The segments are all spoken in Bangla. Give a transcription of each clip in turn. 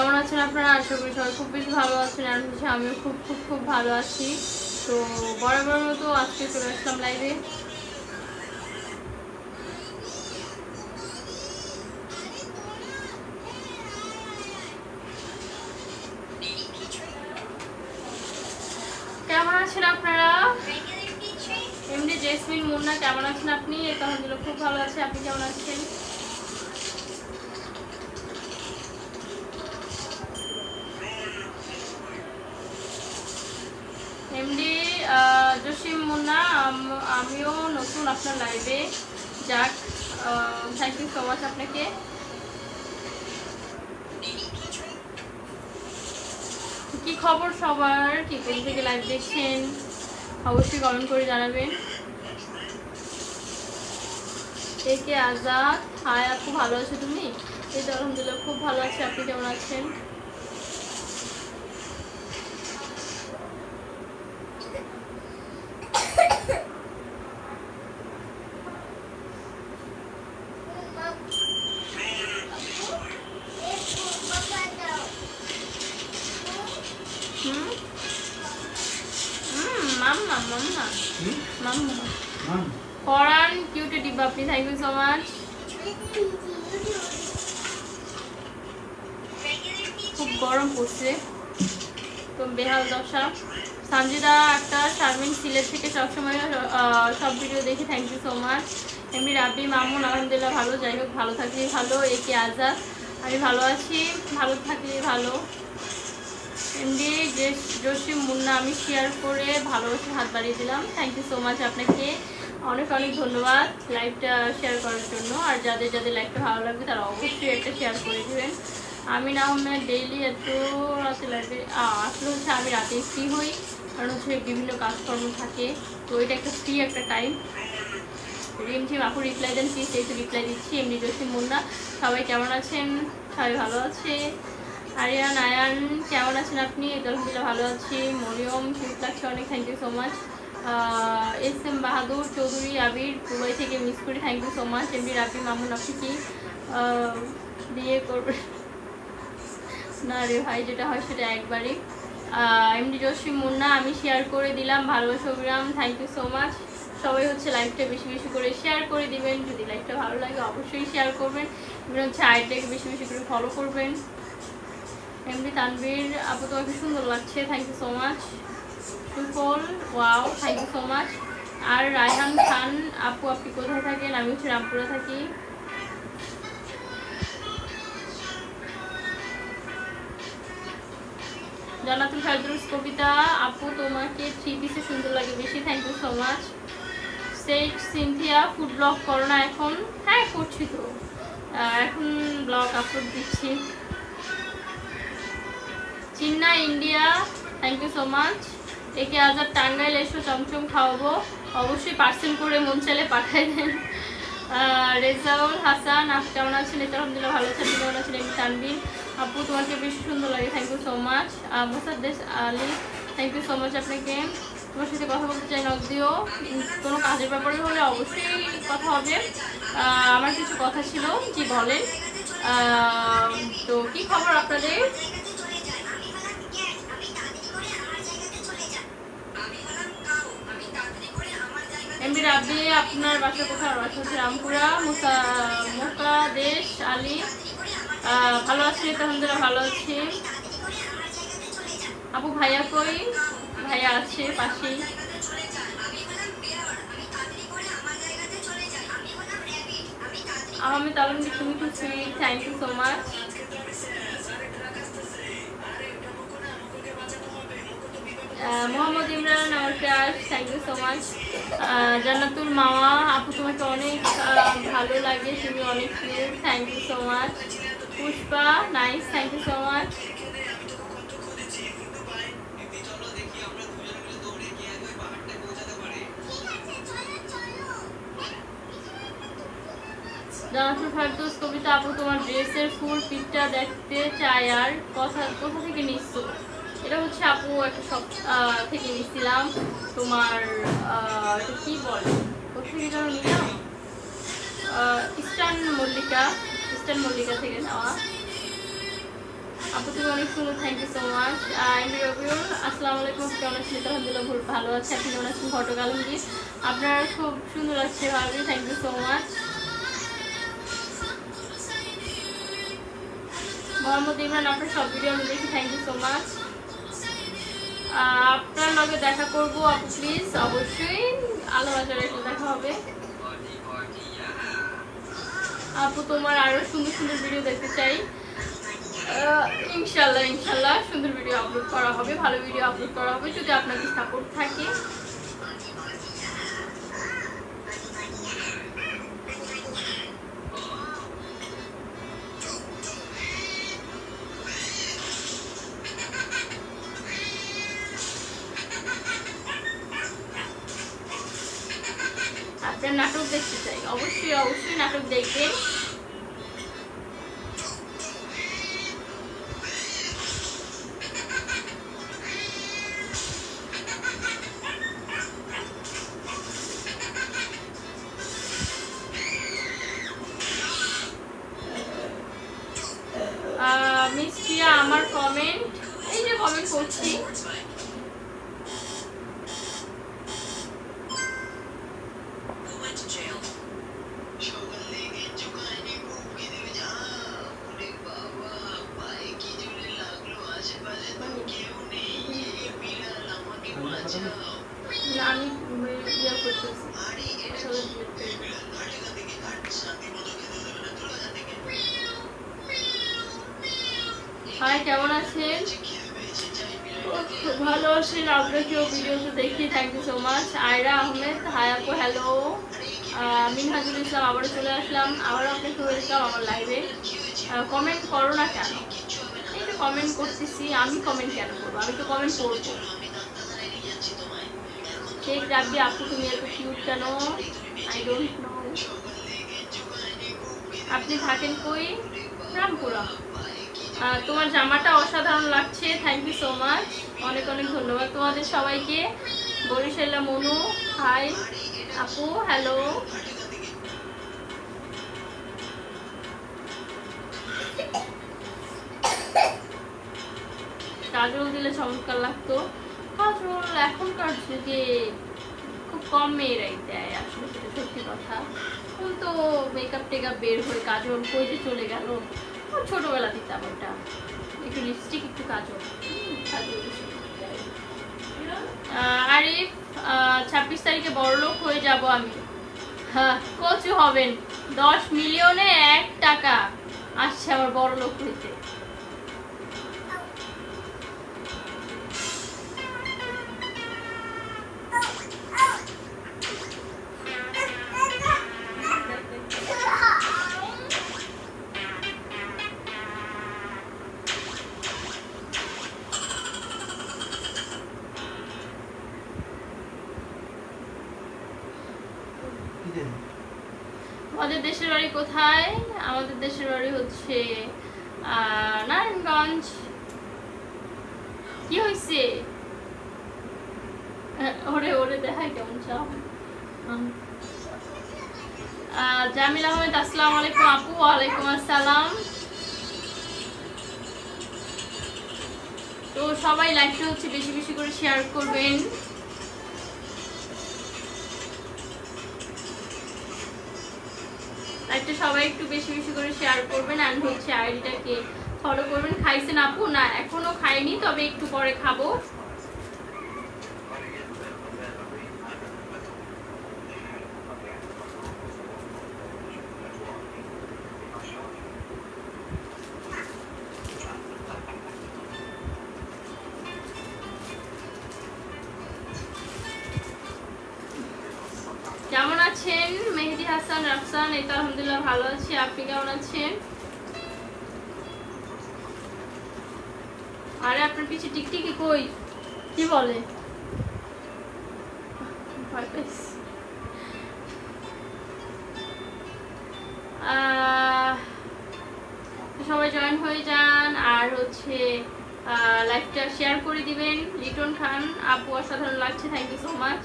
কেমন আছেন আপনারা? আশা করি সবাই খুব বেশি ভালো আছেন। আর হচ্ছে আমিও খুব খুব খুব ভালো আছি। তো বরাবর মতো আজকে চলে আসলাম লাইভে। কেমন আছেন আপনারা? এমনি জেসমিন মুন্না কেমন আছেন আপনি? আলহামদুলিল্লাহ খুব ভালো আছে। আপনি কেমন আছেন? এমডি জসিম মুন্না, আমিও নতুন আপনার লাইভে। যাক, থ্যাংক ইউ সো মাচ আপনাকে। কি খবর সবার? কি কোন থেকে লাইভ দেখছেন অবশ্যই কমেন্ট করে জানাবেন। একে আজাদ, হাই আপু, ভালো আছো তুমি? এই তো আলহামদুলিল্লাহ খুব ভালো আছি। আপনি কেমন আছেন? পরান কিউটে ডিব্বা আপনি, থ্যাংক ইউ সো মাচ। খুব গরম পড়ছে তো বেহাল দশা। সানজিদা আক্তার, শারমিন সিলেট থেকে সবসময় সব ভিডিও দেখি, থ্যাংক ইউ সো মাচ। এমনি রাবি মামুন, আলহামদুলিল্লাহ ভালো। যাই হোক, ভালো থাকলেই ভালো। একে আজাদ, আমি ভালো আছি, ভালো থাকলেই ভালো। এমডি জসিম মুন্না, আমি শেয়ার করে ভালোবাসে হাত বাড়িয়ে দিলাম, থ্যাংক ইউ সো মাচ আপনাকে। অনেক অনেক ধন্যবাদ লাইভটা শেয়ার করার জন্য। আর যাদের যাদের লাইভটা ভালো লাগবে তারা অবশ্যই একটা শেয়ার করে দেবেন। আমি না আহমেদ, ডেইলি এত রাতে লাইভে আসলে হচ্ছে আমি রাতে ফ্রি হই, কারণ হচ্ছে বিভিন্ন কাজকর্ম থাকে, তো এটা একটা ফ্রি একটা টাইম। রিমঝিম আপু রিপ্লাই দেন প্লিজ, এই তো রিপ্লাই দিচ্ছি। এমনি জসিম মুন্না, সবাই কেমন আছেন? সবাই ভালো আছে। আরিয়ান আয়ান, কেমন আছেন আপনি? আলহামদুলিল্লাহ ভালো আছি। মরিয়ম, কিউট লাগছে অনেক, thank you so much. S M Bahadur Chowdhury, Abir Dubai থেকে মিস করি, thank you so much. MD Rabi Mamun, আপনি কি বিয়ে করবেন? না রে ভাই, যেটা হয় সেটা একবারই। এমডি জসিম মুন্না, আমি শেয়ার করে দিলাম, ভালোবাসা অবিরাম, থ্যাংক ইউ সো মাচ। সবাই হচ্ছে লাইভটা বেশি বেশি করে শেয়ার করে দিবেন। যদি লাইভটা ভালো লাগে অবশ্যই শেয়ার করবেন। এবার হচ্ছে আইডিটাকে বেশি বেশি করে ফলো করবেন। এমডি তানবীর আপু, তোমাকে সুন্দর লাগছে, thank you so much. Sufal, wow, thank you so much. আর রায়হান খান আপু, আপনি কোথায় থাকেন? আমি হচ্ছে রামপুরা থাকি। জান্নাতুল ফেরদৌস কবিতা আপু, তোমাকে থ্রি পিসে সুন্দর লাগে বেশি, thank you so much. Sheikh Sinthia, food blog করো না এখন? হ্যাঁ করছি তো, এখন ব্লগ আপলোড দিচ্ছি। Chinna India, thank you so much. AK Azad, Tangail এসো, চমচম খাওয়াবো, অবশ্যই পার্সেল করে মন চাইলে পাঠাই দেন। রেজাউল হাসান, আপনি কেমন আছেন? এটা আলহামদুলিল্লাহ ভালো আছেন। কেমন আছেন? এমনি তানবিন আপু, তোমাকে বেশি সুন্দর লাগে, thank you so much. Mosaddesh Ali, thank you so much আপনাকে। তোমার সাথে কথা বলতে চাই, নক দিও। কোনো কাজের ব্যাপারে হলে অবশ্যই কথা হবে। আমার কিছু কথা ছিল, জি বলেন। তো কি খবর আপনাদের? এমডি রাব্বি, আপনার বাসা কোথায়? বাসা হচ্ছে রামপুরা। মোকাদেশ আলী, ভালো আছি, আলহামদুলিল্লাহ ভালো আছি। আপু ভাইয়া কই? ভাইয়া আছে পাশেই। আহমেদ আলমগীর, তুমি খুব sweet, thank you so much. Mohammad Imran, আমার crush, thank you so much. Jannatul Mawa আপু, তোমাকে অনেক ভালো লাগে, তুমি অনেক cute, thank you so much. Pushpa, nice, thank you so much. Jannatul Ferdous Kobita আপু, তোমার ড্রেসের ফুল পিকটা দেখতে চাই। আর কোথা থেকে নিচ্ছো? এটা হচ্ছে আপু একটা শপ থেকে নিচ্ছিলাম। তোমার এটা কি বলে, কোথা থেকে যেন নিলাম, ইস্টার্ন মল্লিকা থেকে নেওয়া। আপু তুমি অনেক সুন্দর, thank you so much. MB Robiul আসসালামু আলাইকুম, কেমন আছেন? আলহামদুলিল্লাহ ভালো আছে। আপনি কেমন আছেন? ঘটক আলমগীর আপনার খুব সুন্দর লাগছে ভাবি, thank you so much. Mohammad Imran আপনার সব ভিডিও আমি দেখি, থ্যাংক ইউ সো মাচ। আপনার লগে দেখা করবো আপু প্লিজ, অবশ্যই আলো বাজারে এসে দেখা হবে আপু। তোমার আরো সুন্দর সুন্দর ভিডিও দেখতে চাই, ইনশাল্লাহ ইনশাল্লাহ সুন্দর ভিডিও আপলোড করা হবে, ভালো ভিডিও আপলোড করা হবে যদি আপনাদের সাপোর্ট থাকে। আপনার নাটক দেখতে চাই, অবশ্যই অবশ্যই নাটক দেখবেন। মিস প্রিয়া আমার কমেন্ট, এই যে কমেন্ট করছি, আমি ইয়ে করতেছি। হাই কেমন আছেন? ভালো আছেন? আপনাকেও ভিডিওতে দেখি, thank you so much. Ayra Ahmed hi আপু, হ্যালো। মিনহাজুল ইসলাম আবারও চলে আসলাম, আবারও আপনাকে ওয়েলকাম আমার লাইভে। কমেন্ট করো না কেন? এই তো কমেন্ট করতেছি, আমি কমেন্ট কেন করবো? আমি তো কমেন্ট করবো। শেখ রাব্বি আপু তুমি এত কিউট কেন? I don't know. আপনি থাকেন কই? রামপুরা। তোমার জামাটা অসাধারণ লাগছে, থ্যাংক ইউ সো মাচ, অনেক অনেক ধন্যবাদ তোমাদের সবাইকে। বরিশালা মনু হাই আপু, হ্যালো। কাজল দিলে চমৎকার লাগতো। কাজল এখনকার যুগে খুব কম মেয়েরাই দেয়, আসলে সেটা সত্যি কথা। এখন তো মেকআপ টেকআপ বের হয়ে কাজল কই যে চলে গেল। ছোটবেলা দিতাম ওটা, একটু লিপস্টিক একটু কাজল। আরিফ 26 তারিখে বড়লোক হয়ে যাব আমি। হ্যাঁ কচু হবেন, 10 মিলিয়নে 1 টাকা আসছে আমার বড়লোক হইতে। আমাদের দেশের বাড়ি কোথায়? আমাদের দেশের বাড়ি হচ্ছে নারায়ণগঞ্জ। কি হয়েছে? ওরে ওরে দেখাই কেমন চাও। জামিল আহমেদ আসসালামু আলাইকুম আপু। ওয়ালাইকুম আসসালাম। তো সবাই লাইভটা হচ্ছে বেশি বেশি করে শেয়ার করবেন। লাইভটা সবাই একটু বেশি বেশি করে শেয়ার করবেন, আর হচ্ছে আইডিটাকে ফলো করবেন। খাইছেন আপু? না এখনো খাইনি, তবে একটু পরে খাবো। কেমন আছেন মেহেদি হাসান রাফসান? এই তো আলহামদুলিল্লাহ ভালো আছি, আপনি কেমন আছেন? আরে আপনার পিছে টিকটিকি কই? কি বলে? সবাই জয়েন হয়ে যান, আর হচ্ছে লাইভটা শেয়ার করে দিবেন। লিটন খান আপু অসাধারণ লাগছে, thank you so much.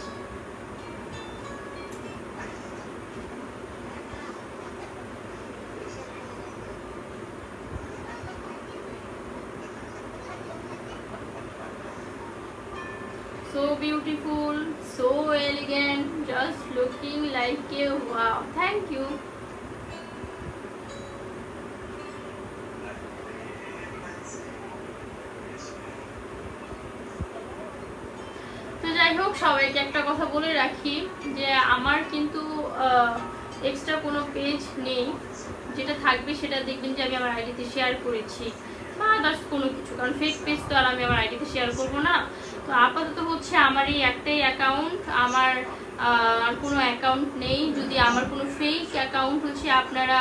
so beautiful, so elegant, just looking like a wow. Thank you. তো যাই হোক, সবাইকে একটা কথা বলে রাখি যে আমার কিন্তু এক্সট্রা কোনো পেজ নেই, যেটা থাকবে সেটা দেখবেন যে আমি আমার আইডিতে শেয়ার করেছি বা আদার্স কোনো কিছু, কারণ ফেক পেজ তো আর আমি আমার আইডিতে শেয়ার করবো না। তো আপাতত হচ্ছে আমার এই একটাই অ্যাকাউন্ট, আমার আর কোনো অ্যাকাউন্ট নেই। যদি আমার কোনো ফেক অ্যাকাউন্ট হচ্ছে আপনারা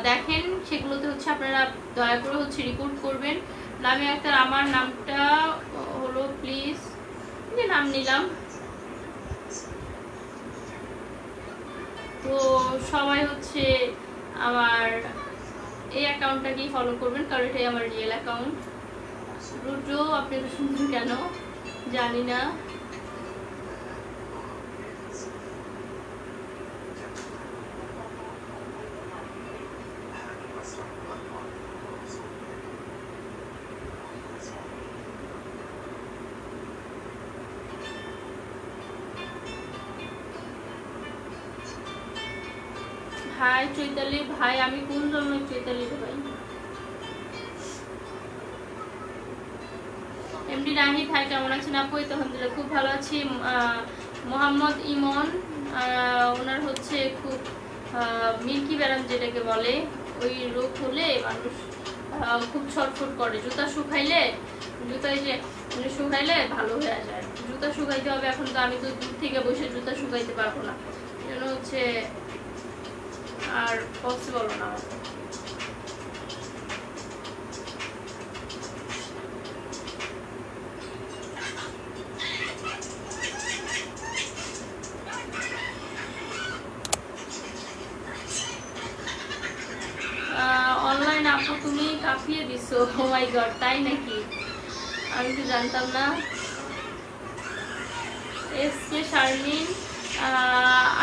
দেখেন, সেগুলোতে হচ্ছে আপনারা দয়া করে হচ্ছে রিপোর্ট করবেন। আমি একটা আমার নামটা হলো প্লিজ, যে নাম নিলাম, তো সবাই হচ্ছে আমার এই অ্যাকাউন্টটাকেই ফলো করবেন, কারণ এটাই আমার রিয়েল অ্যাকাউন্ট। রুদ্র আপনি তো সুন্দর কেন জানি না। হাই চৈতালি ভাই, আমি কোন জন্মের চৈতালি ভাই? এমডি নাহিদ ভাই কেমন আছেন আপু? এই তো আলহামদুলিল্লাহ খুব ভালো আছি। মোহাম্মদ ইমন, ওনার হচ্ছে খুব মিল্কি ব্যারাম যেটাকে বলে, ওই রোগ হলে মানুষ খুব ছটফট করে। জুতা শুকাইলে, জুতায় যে শুকাইলে ভালো হয়ে যায়, জুতা শুকাইতে হবে। এখন তো আমি তো দূর থেকে বসে জুতা শুকাইতে পারবো না, জন্য হচ্ছে আর পসিবল না। অনলাইন আপু তুমি কাঁপিয়ে দিছো, ও মাই গড, তাই নাকি? আমি তো জানতাম না। এসকে শারমিন,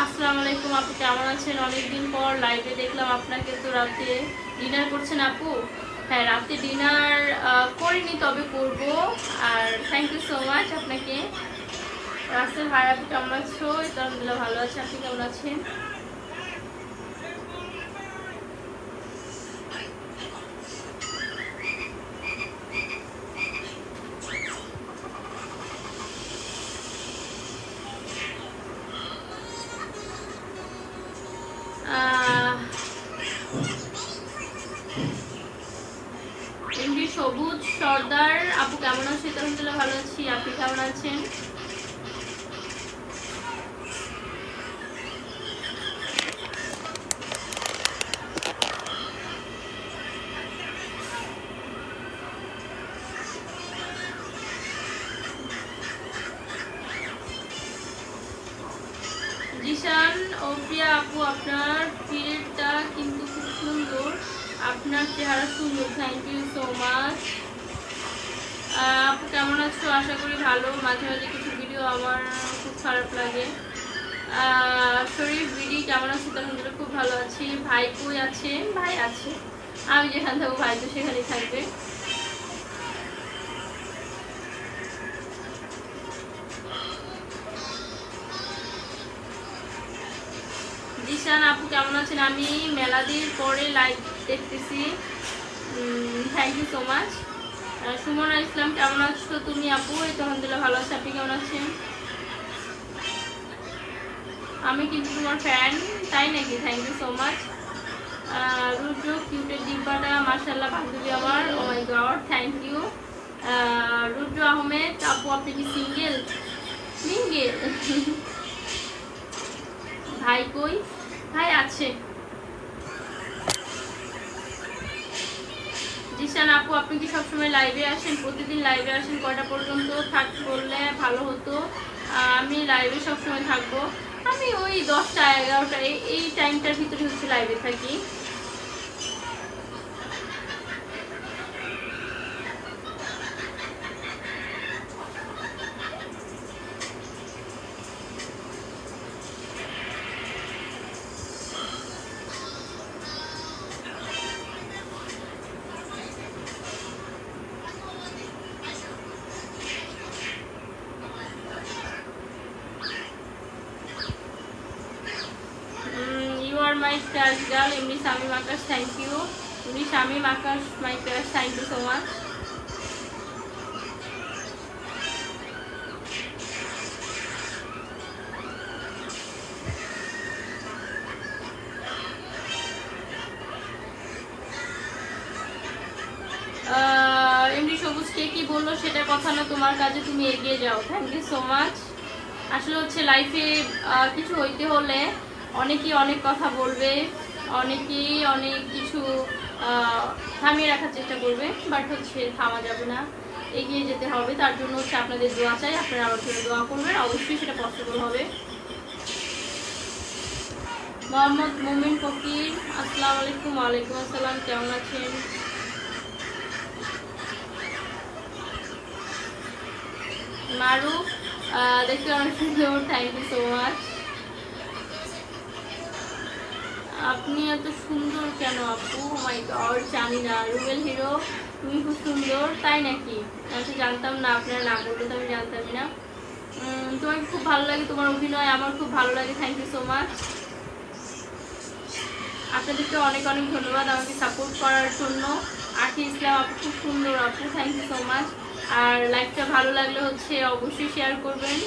আসসালামু আলাইকুম আপু, কেমন আছেন? অনেকদিন পর লাইভে দেখলাম আপনাকে। তো রাতে ডিনার করছেন আপু? হ্যাঁ, রাতে ডিনার করিনি, তবে করব। আর থ্যাংক ইউ সো মাচ আপনাকে। রাসেল ভাই আপু কেমন আছো? আলহামদুলিল্লাহ ভালো আছে, আপনি কেমন আছেন? এমডি সবুজ সর্দার আপু কেমন আছেন? আলহামদুলিল্লাহ ভালো আছি, আপনি কেমন আছেন? জিশান ও প্রিয়া আপু, আপনার পিরিয়ডটা কিন্তু খুব সুন্দর, আপনার চেহারা সুন্দর, থ্যাংক ইউ সো মাচ। আপু কেমন আছো? আশা করি ভালো। মাঝে মাঝে কিছু ভিডিও আমার খুব খারাপ লাগে। শরীফ ভিডি কেমন আছো? আলহামদুলিল্লাহ খুব ভালো আছি। ভাই কই আছে? ভাই আছে, আমি যেখানে থাকবো ভাই তো সেখানেই থাকবে। জিশান আপু কেমন আছেন? আমি মেলাদির পরে লাইভ দেখতেছি, thank you so much. Sumona Islam কেমন আছো তুমি আপু? এই তো আলহামদুলিল্লাহ ভালো আছি, আপনি কেমন আছেন? আমি কিন্তু তোমার ফ্যান, তাই নাকি? Thank you so much. Rudra কিউটের ডিব্বাটা মাশাআল্লাহ বান্ধবী আমার, oh my god, thank you. Rudra Ahmed আপু, আপনি কি সিঙ্গেল? সিঙ্গেল? ভাই কই? ভাই আছে। জিশান আপু, আপনি কি সবসময় লাইভে আসেন? প্রতিদিন লাইভে আসেন? কয়টা পর্যন্ত বললে ভালো হতো। আমি লাইভে সবসময় থাকবো, আমি ওই 10টা 11টা এই টাইমটার ভিতরে হচ্ছে লাইভে থাকি। ক্রাশ গার্ল এমনি শামিম আকাশ থ্যাংক ইউ। এমনি Shamim Akash my crush thank you so much. এমনি সবুজকে কি বললো সেটা কথা না, তোমার কাজে তুমি এগিয়ে যাও। Thank you so much. আসলে হচ্ছে লাইফে কিছু হইতে হলে অনেকেই অনেক কথা বলবে, অনেকেই অনেক কিছু থামিয়ে রাখার চেষ্টা করবে, বাট হচ্ছে থামা যাবে না, এগিয়ে যেতে হবে। তার জন্য হচ্ছে আপনাদের দোয়া চাই, আপনারা আমার জন্য দোয়া করবেন, অবশ্যই সেটা পসিবল হবে। মোহাম্মদ মুমিন ফকির আসসালামু আলাইকুম। ওয়ালাইকুম আসসালাম, কেমন আছেন? মারুফ দেখতে অনেক সুন্দর, থ্যাংক ইউ সো মাচ। আপনি এত সুন্দর কেন আপু? মাই গড, জানি না। রুবেল হিরো তুমি খুব সুন্দর, তাই নাকি? আমি তো জানতাম না, আপনারা না বললে তো আমি জানতামই না। তোমাকে খুব ভালো লাগে, তোমার অভিনয় আমার খুব ভালো লাগে, থ্যাংক ইউ সো মাচ। আপনাদেরকে অনেক অনেক ধন্যবাদ আমাকে সাপোর্ট করার জন্য। আখি ইসলাম আপু খুব সুন্দর আপু, থ্যাংক ইউ সো মাচ। আর লাইভটা ভালো লাগলে হচ্ছে অবশ্যই শেয়ার করবেন।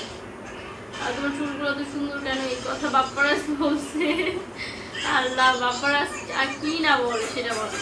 আর তোমার চুলগুলো তো সুন্দর কেন? এই কথা বাপ্পারাস বলছে। আল্লাহ, বাপ্পারাস আর কি না বলে সেটা বলো।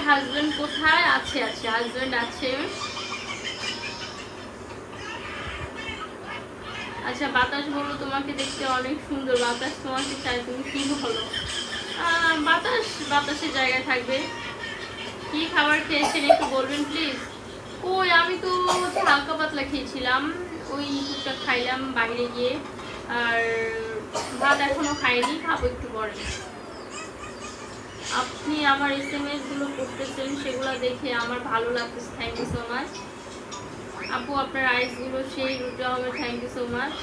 হাজবেন্ড কোথায় আছে? আছে, হাজবেন্ড আছে। আচ্ছা, বাতাস বলো তোমাকে দেখতে অনেক সুন্দর। বাতাস তোমাকে চাই, তুমি কি বলো? বাতাস বাতাসের জায়গায় থাকবে। কি খাবার খেয়েছেন একটু বলবেন প্লিজ? ওই আমি তো হালকা পাতলা খেয়েছিলাম, ওই টুকটাক খাইলাম বাইরে গিয়ে, আর ভাত এখনো খাইনি, খাবো একটু পরে। আপনি আমার SMS গুলো করতেছেন, সেগুলো দেখে আমার ভালো লাগতেছে, থ্যাংক ইউ সো মাচ। আপু আপনার আইসগুলো সেই রুটে হবে, thank you so much.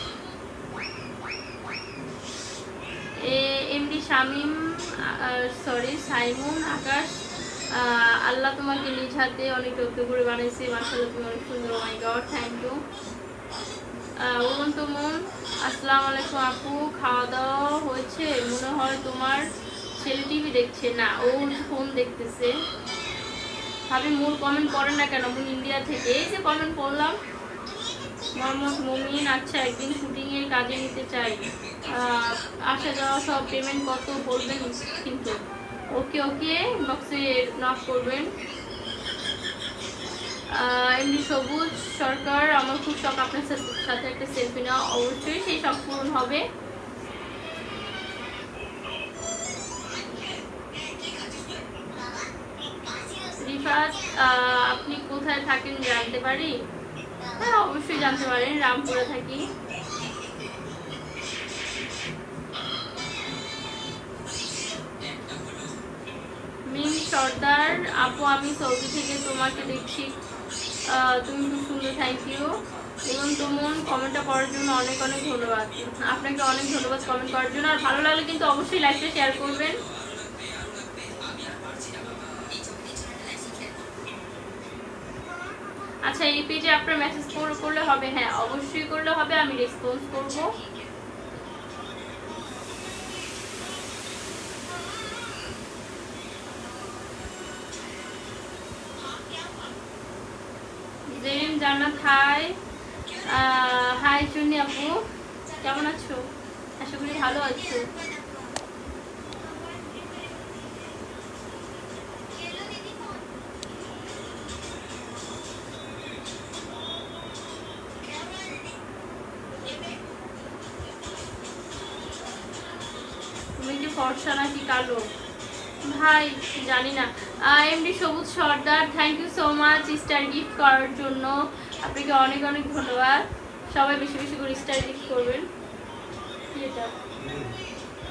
MD Shamim sorry Saimun Akash, আল্লাহ তোমাকে নিজ হাতে অনেক যত্ন করে বানিয়েছে, মাশাআল্লাহ তুমি অনেক সুন্দর, মাই গড, থ্যাংক ইউ। মন আসসালামু আলাইকুম আপু, খাওয়া দাওয়া হয়েছে? মনে হয় তোমার ছেলে টিভি দেখছে। না, ও ফোন দেখতেছে। ভাবি মূল কমেন্ট করেন না কেন? আমি ইন্ডিয়া থেকে, এই যে কমেন্ট করলাম। মোহাম্মদ মুমিন আচ্ছা, একদিন শুটিংয়ের কাজে নিতে চাই, আসা যাওয়া সব পেমেন্ট কত বলবেন কিন্তু। ওকে ওকে, বক্সে নক করবেন। এমনি সবুজ সরকার আমার খুব শখ আপনার সাথে একটা সেলফি নেওয়া, অবশ্যই সেই শখ পূরণ হবে। রিফাত আপনি কোথায় থাকেন জানতে পারি? হ্যাঁ অবশ্যই জানতে পারেন, রামপুরে থাকি। মিম সর্দার আপু আমি সৌদি থেকে তোমাকে দেখছি, তুমি খুব সুন্দর, থ্যাংক ইউ। এবং তোমন কমেন্টটা করার জন্য অনেক অনেক ধন্যবাদ। আপনাকে অনেক ধন্যবাদ কমেন্ট করার জন্য। আর ভালো লাগলে কিন্তু অবশ্যই লাইভটা শেয়ার করবেন। আচ্ছা, এই পেজে আপনার মেসেজ করলে হবে? হ্যাঁ অবশ্যই করলে হবে, আমি রেসপন্স করব। জেরিন জান্নাত হাই, হাই চুনি আপু, কেমন আছো? আশা করি ভালো আছো। তুমি কি ফর্সা নাকি কালো? ভাই জানি না। MD Sabuj Sardar thank you so much star gift করার জন্য, আপনাকে অনেক অনেক ধন্যবাদ। সবাই বেশি বেশি করে স্টার গিফট করবেন। কি এটা?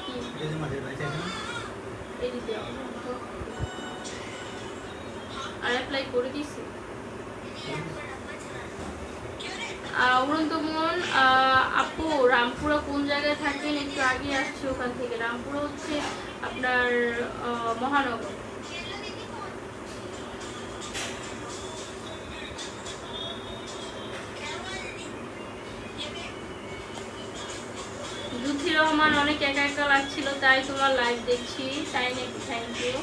কি আর অ্যাপ্লাই করে দিছি। উড়ন্তমন আপু রামপুরা কোন জায়গায় থাকেন? একটু আগে আসছি ওখান থেকে। রামপুরা হচ্ছে আপনার মহানগর। লুথি রহমান অনেক একা একা লাগছিল তাই তোমার লাইভ দেখছি। তাই নাকি? Thank you.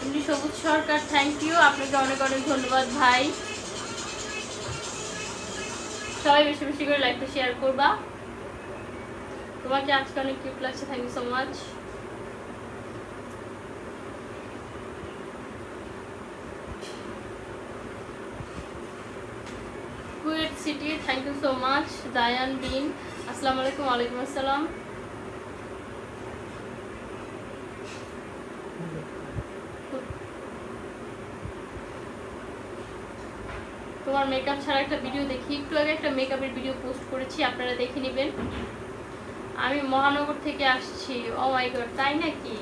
এমনি সবুজ সরকার থ্যাংক ইউ, আপনাকে অনেক অনেক ধন্যবাদ ভাই। সবাই বেশি বেশি করে লাইভটা শেয়ার করবা। তোমাকে আজকে অনেক কিউট লাগছে, thank you so much. KUET city thank you so much. Dayan Bin আসসালামু আলাইকুম। ওয়ালাইকুম আসসালাম। তোমার মেকআপ ছাড়া একটা ভিডিও দেখি, একটু আগে একটা মেকআপের ভিডিও পোস্ট করেছি, আপনারা দেখে নেবেন। আমি মহানগর থেকে আসছি। ও মাই গড, তাই নাকি?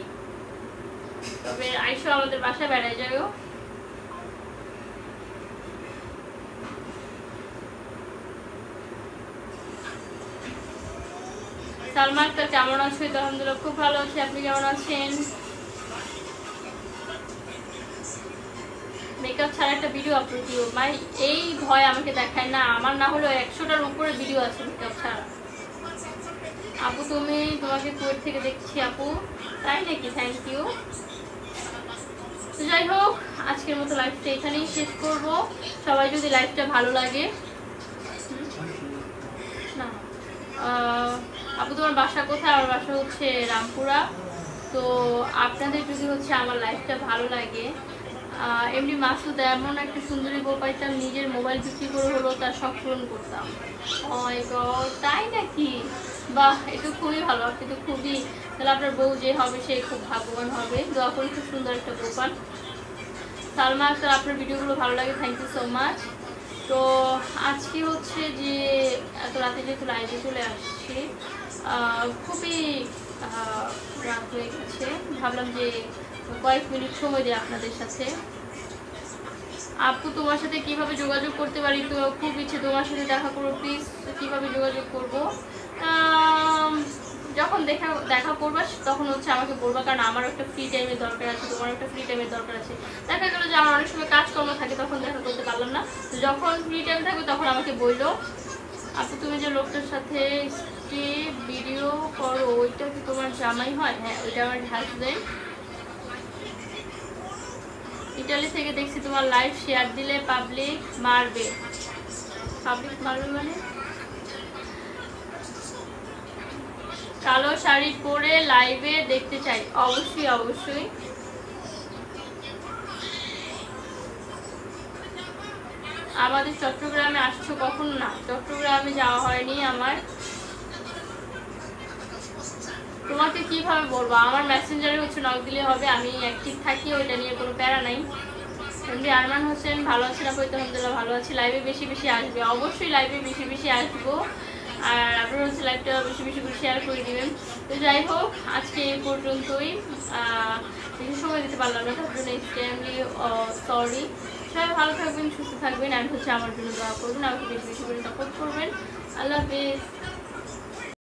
তবে আইসো আমাদের বাসায় বেড়ায় যাও। সালমা আক্তার কেমন আছো? আলহামদুলিল্লাহ খুব ভালো আছি, আপনি কেমন আছেন? মেকআপ ছাড়া একটা ভিডিও আপলোড দিও ভাই, এই ভয় আমাকে দেখায় না। আমার না হলেও 100টার উপরে ভিডিও আছে মেকআপ ছাড়া। আপু তোমাকে কুয়েট থেকে দেখছি আপু, তাই নাকি? Thank you. তো যাই হোক, আজকের মতো লাইভটা এখানেই শেষ করব। সবাই যদি লাইভটা ভালো লাগে, না আপু তোমার বাসা কোথায়? আমার বাসা হচ্ছে রামপুরা। তো আপনাদের যদি হচ্ছে আমার লাইভটা ভালো লাগে, এমনি মাসুদ এমন একটা সুন্দরী বউ পাইতাম, নিজের মোবাইল বিক্রি করে হলো তার শখ পূরণ করতাম। ও মাই গড, তাই নাকি? বাহ, এটা খুবই ভালো। আপনি তো খুবই, তাহলে আপনার বউ যে হবে সে খুব ভাগ্যবান হবে। দোয়া করি খুব সুন্দর একটা বউ পান। সালমা আক্তার আপনার ভিডিওগুলো ভালো লাগে, থ্যাংক ইউ সো মাচ। তো আজকে হচ্ছে যে এত রাতে যেহেতু লাইভে চলে আসছি, খুবই রাত হয়ে গেছে, ভাবলাম যে কয়েক মিনিট সময় দিই আপনাদের সাথে। আপু তোমার সাথে কিভাবে যোগাযোগ করতে পারি? তো খুব ইচ্ছে তোমার সাথে দেখা করবো, প্লিজ। কিভাবে যোগাযোগ করব? যখন দেখা করবা তখন হচ্ছে আমাকে বলবা, কারণ আমারও একটা ফ্রি টাইমের দরকার আছে, তোমার একটা ফ্রি টাইমের দরকার আছে। দেখা গেলো যে আমার অনেক সময় কাজকর্ম থাকে, তখন দেখা করতে পারলাম না। যখন ফ্রি টাইম থাকবে তখন আমাকে বললো। আপু তুমি যে লোকটার সাথে ভিডিও করো ওইটা কি তোমার জামাই হয়? হ্যাঁ, ওইটা আমার হাজবেন্ড। ইটালি থেকে দেখছি তোমার লাইভ, শেয়ার দিলে পাবলিক মারবে। পাবলিক মারবে মানে? কালো শাড়ি পরে লাইভে দেখতে চাই। অবশ্যই অবশ্যই। আমাদের চট্টগ্রামে আসছো কখন? না, চট্টগ্রামে যাওয়া হয়নি আমার। তোমাকে কিভাবে বলবো? আমার মেসেঞ্জারে হচ্ছে নক দিলে হবে, আমি অ্যাক্টিভ থাকি, ওইটা নিয়ে কোনো প্যারা নাই। এমনি আরমান হোসেন ভালো আছেন আপু? আলহামদুলিল্লাহ ভালো আছি। লাইভে বেশি বেশি আসবে, অবশ্যই লাইভে বেশি বেশি আসবো। আর আপনারা হচ্ছে লাইভটা বেশি বেশি করে শেয়ার করে দিবেন। তো যাই হোক, আজকে এই পর্যন্তই। বেশি সময় দিতে পারলাম না, তার জন্য এক্সট্রিমলি সরি। সবাই ভালো থাকবেন, সুস্থ থাকবেন, আর হচ্ছে আমার জন্য দোয়া করবেন, আমাকে বেশি বেশি করে সাপোর্ট করবেন। আল্লাহ হাফেজ।